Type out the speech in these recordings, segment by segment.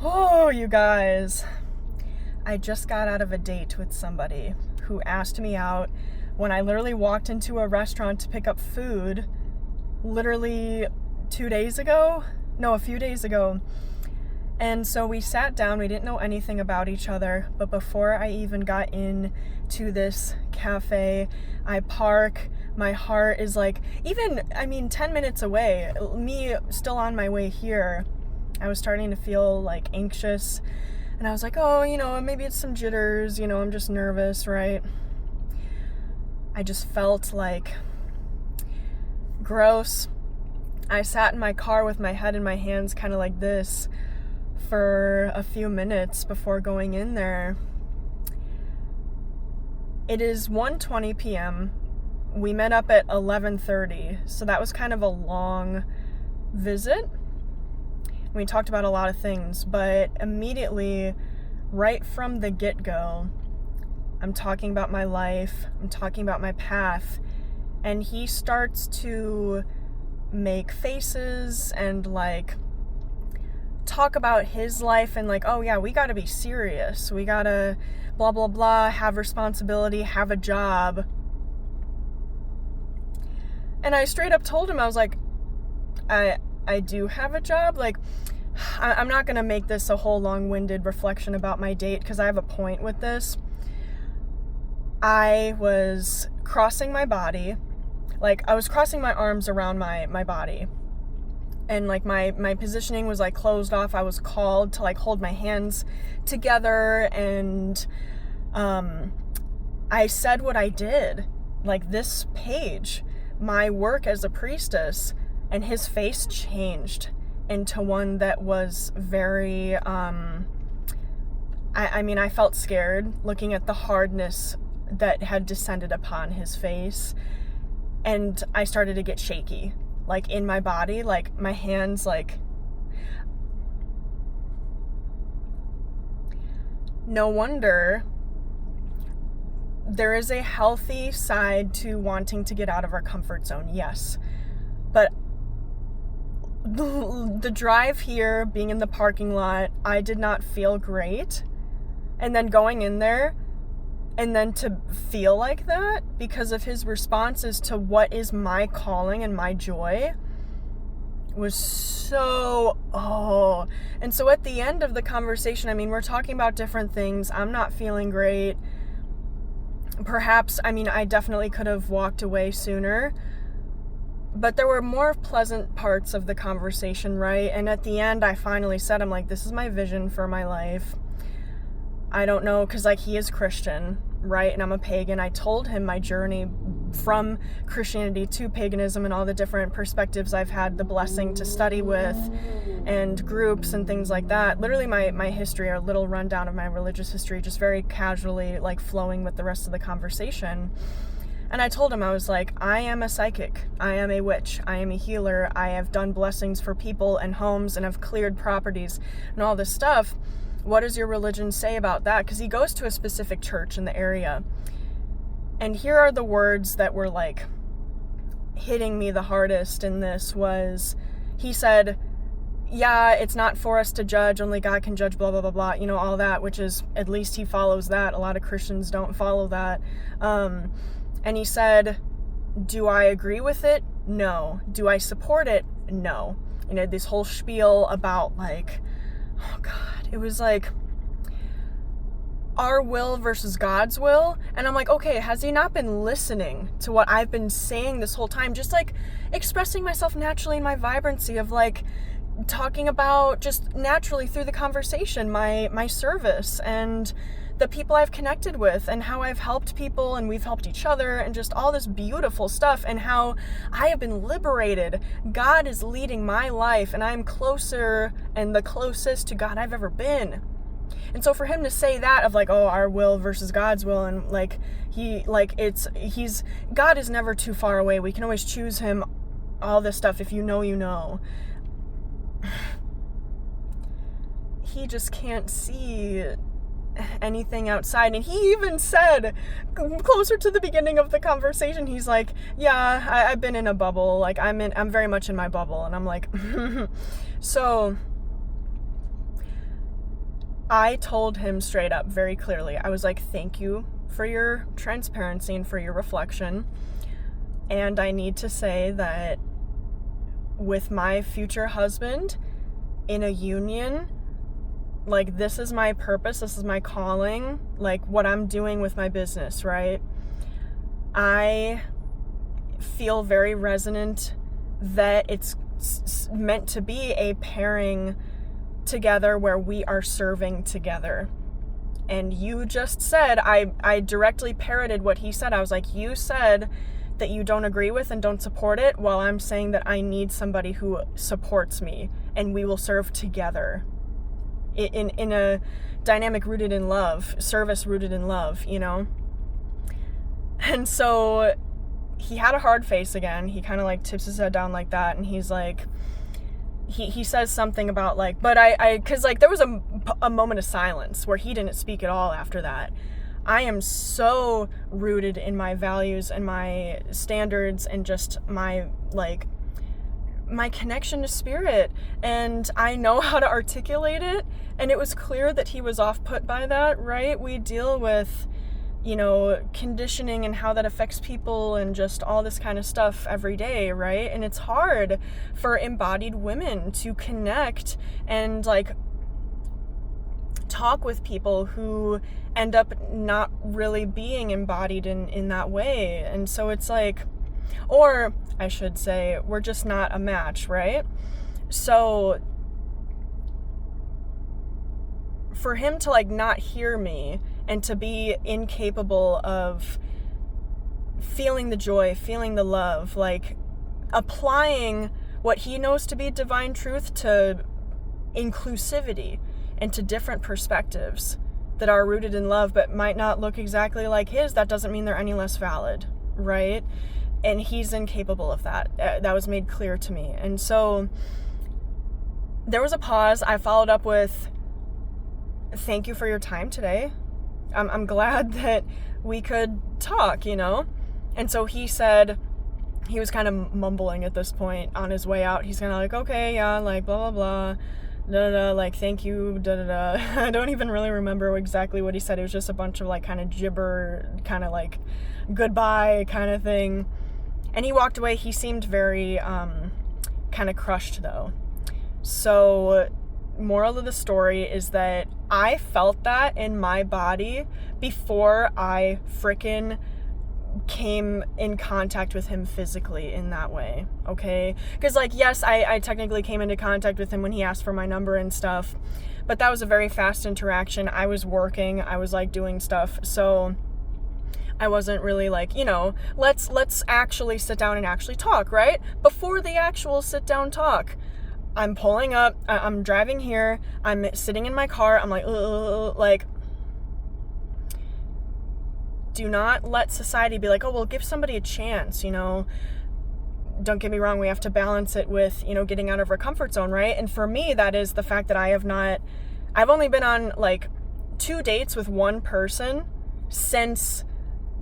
Oh, you guys. I just got out of a date with somebody who asked me out when I literally walked into a restaurant to pick up food literally 2 days ago. No, a few days ago. And so we sat down, we didn't know anything about each other, but before I even got in to this cafe, I park, my heart is like, 10 minutes away, me still on my way here, I was starting to feel like anxious, and I was like, maybe it's some jitters, I'm just nervous, right? I just felt like gross. I sat in my car with my head in my hands kind of like this for a few minutes before going in there. It is 1:20 p.m. We met up at 11:30, so that was kind of a long visit. We talked about a lot of things, but immediately, right from the get-go, I'm talking about my life, I'm talking about my path, and he starts to make faces and talk about his life and oh yeah, we gotta be serious, we gotta blah blah blah, have responsibility, have a job. And I straight up told him, I was like, I do have a job. I'm not gonna make this a whole long-winded reflection about my date because I have a point with this. I was crossing my body, I was crossing my arms around my body, and my positioning was closed off. I was called to hold my hands together, and I said what I did, this page, my work as a priestess, and his face changed into one that was very I felt scared looking at the hardness that had descended upon his face, and I started to get shaky, in my body, my hands, no wonder. There is a healthy side to wanting to get out of our comfort zone, yes, but the drive here, being in the parking lot, I did not feel great, and then going in there and then to feel like that because of his responses to what is my calling and my joy was so, and so at the end of the conversation, we're talking about different things. I'm not feeling great. Perhaps, I definitely could have walked away sooner, but there were more pleasant parts of the conversation, right? And at the end, I finally said, I'm like, this is my vision for my life. I don't know, because he is Christian, right? And I'm a pagan. I told him my journey from Christianity to paganism and all the different perspectives I've had the blessing to study with and groups and things like that. Literally my history, a little rundown of my religious history, just very casually flowing with the rest of the conversation. And I told him, I was like, I am a psychic, I am a witch, I am a healer, I have done blessings for people and homes and have cleared properties and all this stuff. What does your religion say about that? Because he goes to a specific church in the area. And here are the words that were hitting me the hardest in this was, he said, yeah, it's not for us to judge, only God can judge, blah, blah, blah, blah, all that, which is, at least he follows that. A lot of Christians don't follow that. And he said, do I agree with it? No. Do I support it? No. This whole spiel about oh God, it was our will versus God's will. And I'm like, okay, has he not been listening to what I've been saying this whole time? Just expressing myself naturally in my vibrancy of talking about just naturally through the conversation, my service and the people I've connected with and how I've helped people and we've helped each other and just all this beautiful stuff and how I have been liberated. God is leading my life and I'm closer and the closest to God I've ever been. And so for him to say that of our will versus God's will, and God is never too far away. We can always choose him, all this stuff, if you know, you know. He just can't see anything outside. And he even said closer to the beginning of the conversation, he's like, yeah, I've been in a bubble. I'm very much in my bubble. And I'm like, so I told him straight up, very clearly, I was like, thank you for your transparency and for your reflection. And I need to say that with my future husband in a union, like, this is my purpose, this is my calling, like what I'm doing with my business, right? I feel very resonant that it's meant to be a pairing together where we are serving together. And you just said, I directly parroted what he said. I was like, you said that you don't agree with and don't support it, while I'm saying that I need somebody who supports me, and we will serve together in a dynamic rooted in love, service rooted in love, you know? And so he had a hard face again. He kind of like tips his head down like that, and he's like, he says something about like, but cause like there was a moment of silence where he didn't speak at all after that. I am so rooted in my values and my standards and just my connection to spirit, and I know how to articulate it, and it was clear that he was off put by that, right? We deal with, you know, conditioning and how that affects people and just all this kind of stuff every day, right? And it's hard for embodied women to connect and like talk with people who end up not really being embodied in that way. And so it's like, or I should say, we're just not a match, right? So for him to like not hear me and to be incapable of feeling the joy, feeling the love, like applying what he knows to be divine truth to inclusivity and to different perspectives that are rooted in love but might not look exactly like his, that doesn't mean they're any less valid, right? And he's incapable of that. That was made clear to me. And so there was a pause. I followed up with, thank you for your time today. I'm glad that we could talk, you know? And so he said, he was kind of mumbling at this point on his way out. He's kind of like, okay, yeah, like blah, blah, blah, da, da, da, like, thank you, da, da, da. I don't even really remember exactly what he said. It was just a bunch of like kind of gibber, kind of like goodbye kind of thing. And he walked away. He seemed very kind of crushed though. So moral of the story is that I felt that in my body before I frickin' came in contact with him physically in that way, okay? Because like, yes, I technically came into contact with him when he asked for my number and stuff, but that was a very fast interaction. I was working, I was like doing stuff, so I wasn't really like, you know, let's actually sit down and actually talk, right? Before the actual sit down talk, I'm pulling up, I'm driving here, I'm sitting in my car, I'm like, do not let society be like, oh, well, give somebody a chance, you know? Don't get me wrong, we have to balance it with, you know, getting out of our comfort zone, right? And for me, that is the fact that I've only been on like 2 dates with one person since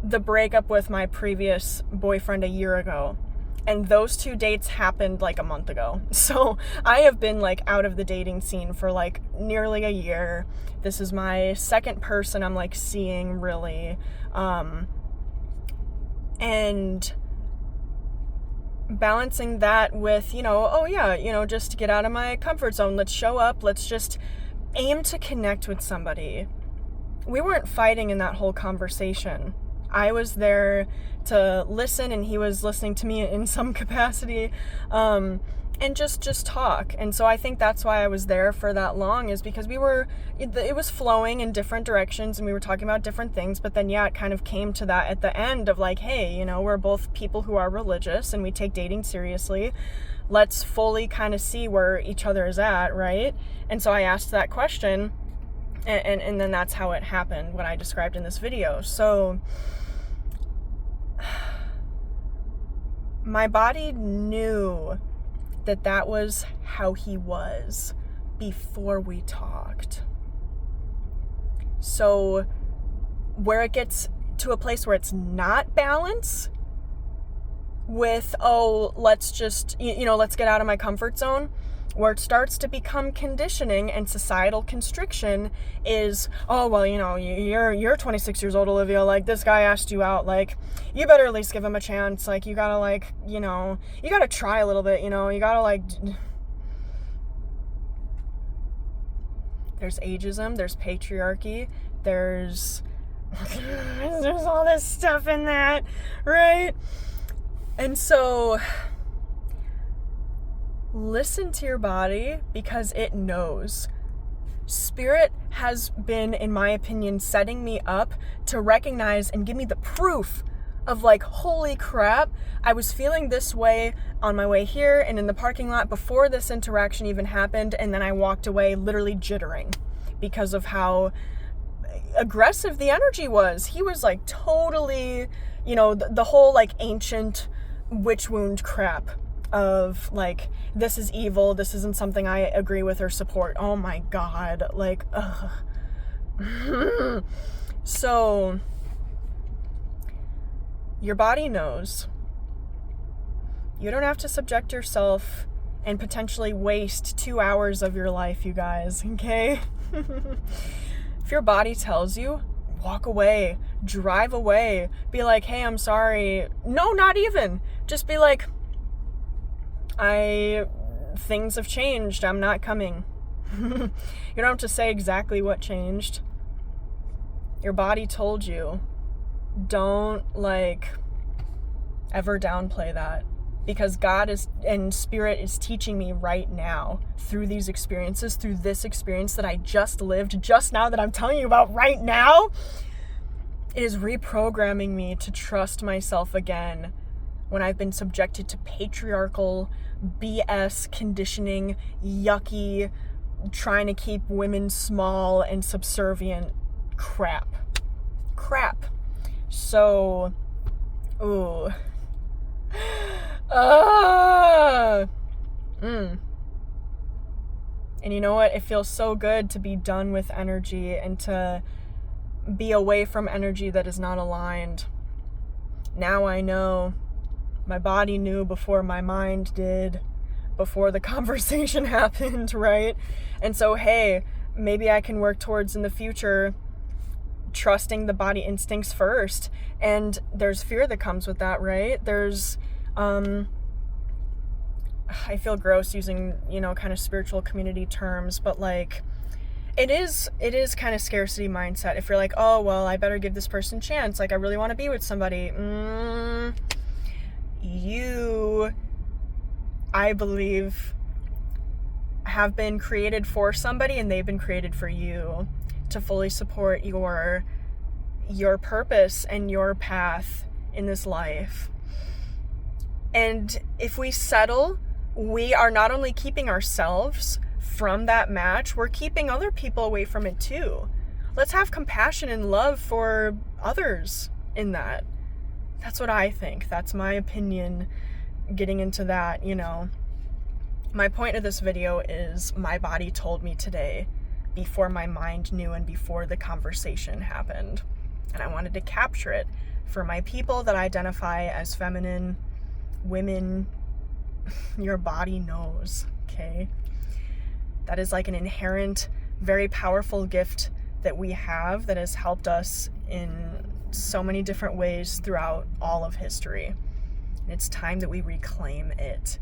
the breakup with my previous boyfriend a year ago. And those 2 dates happened like a month ago. So I have been like out of the dating scene for like nearly a year. This is my second person I'm like seeing really. And balancing that with, you know, oh yeah, you know, just to get out of my comfort zone. Let's show up. Let's just aim to connect with somebody. We weren't fighting in that whole conversation. I was there to listen and he was listening to me in some capacity, and just talk. And so I think that's why I was there for that long, is because it was flowing in different directions and we were talking about different things, but then yeah, it kind of came to that at the end of like, hey, you know, we're both people who are religious and we take dating seriously. Let's fully kind of see where each other is at, right? And so I asked that question, and then that's how it happened, what I described in this video. So my body knew that was how he was before we talked. So where it gets to a place where it's not balance with, oh, let's just, you know, let's get out of my comfort zone, Where it starts to become conditioning and societal constriction is, oh, well, you know, you're 26 years old, Olivia, like, this guy asked you out, like, you better at least give him a chance, like, you gotta, like, you know, you gotta try a little bit, you know, you gotta, like, there's ageism, there's patriarchy, there's all this stuff in that, right? And so listen to your body, because it knows. Spirit has been, in my opinion, setting me up to recognize and give me the proof of, like, holy crap, I was feeling this way on my way here and in the parking lot before this interaction even happened, and then I walked away literally jittering because of how aggressive the energy was. He was, like, totally, you know, the whole, like, ancient witch wound crap of, like, this is evil, this isn't something I agree with or support. Oh my God, like, ugh. So, your body knows. You don't have to subject yourself and potentially waste 2 hours of your life, you guys, okay? If your body tells you, walk away, drive away, be like, hey, I'm sorry. No, not even. Just be like, things have changed, I'm not coming. You don't have to say exactly what changed. Your body told you. Don't, like, ever downplay that, because God is, and Spirit is teaching me right now through these experiences, through this experience that I just lived just now, that I'm telling you about right now. It is reprogramming me to trust myself again when I've been subjected to patriarchal BS conditioning, yucky, trying to keep women small and subservient crap. So, ooh. And you know what? It feels so good to be done with energy and to be away from energy that is not aligned. Now I know. My body knew before my mind did, before the conversation happened, right? And so, hey, maybe I can work towards in the future trusting the body instincts first. And there's fear that comes with that, right? There's, I feel gross using, you know, kind of spiritual community terms, but, like, it is kind of scarcity mindset. If you're like, oh, well, I better give this person a chance, like, I really want to be with somebody. You, I believe, have been created for somebody, and they've been created for you to fully support your purpose and your path in this life. And if we settle, we are not only keeping ourselves from that match, we're keeping other people away from it too. Let's have compassion and love for others in that. That's what I think. That's my opinion getting into that, you know. My point of this video is my body told me today before my mind knew and before the conversation happened. And I wanted to capture it for my people that identify as feminine, women. Your body knows, okay? That is like an inherent, very powerful gift that we have that has helped us in so many different ways throughout all of history. And it's time that we reclaim it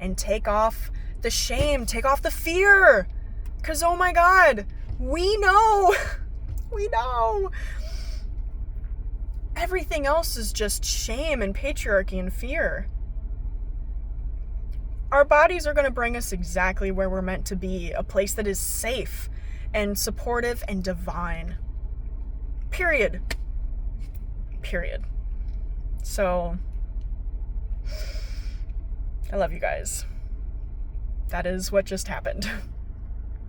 and take off the shame, take off the fear. Because, oh my God, we know. Everything else is just shame and patriarchy and fear. Our bodies are going to bring us exactly where we're meant to be, a place that is safe and supportive and divine. Period. So, I love you guys. That is what just happened.